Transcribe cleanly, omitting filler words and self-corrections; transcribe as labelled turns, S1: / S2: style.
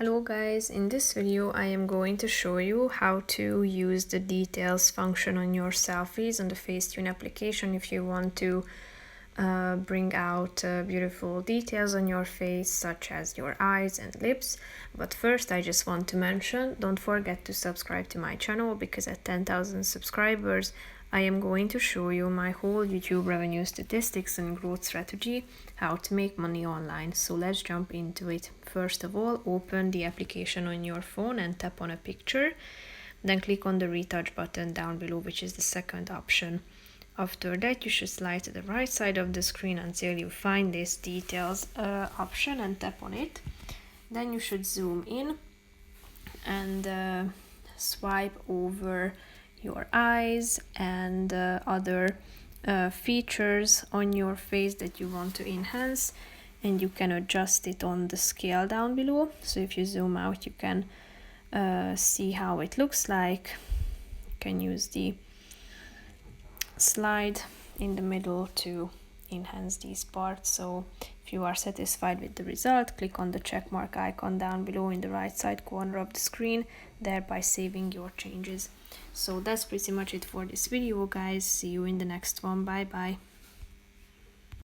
S1: Hello guys, in this video I am going to show you how to use the details function on your selfies on the Facetune application if you want to bring out beautiful details on your face such as your eyes and lips. But first I just want to mention, don't forget to subscribe to my channel because at 10,000 subscribers I am going to show you my whole YouTube revenue statistics and growth strategy, how to make money online. So let's jump into it. First of all, open the application on your phone and tap on a picture. Then click on the retouch button down below, which is the second option. After that, you should slide to the right side of the screen until you find this details option and tap on it. Then you should zoom in and swipe over your eyes and other features on your face that you want to enhance, and you can adjust it on the scale down below. So if you zoom out, you can see how it looks like. You can use the slide in the middle to enhance these parts. So if you are satisfied with the result, click on the check mark icon down below in the right side corner of the screen, thereby saving your changes. So that's pretty much it for this video, guys. See you in the next one. Bye bye.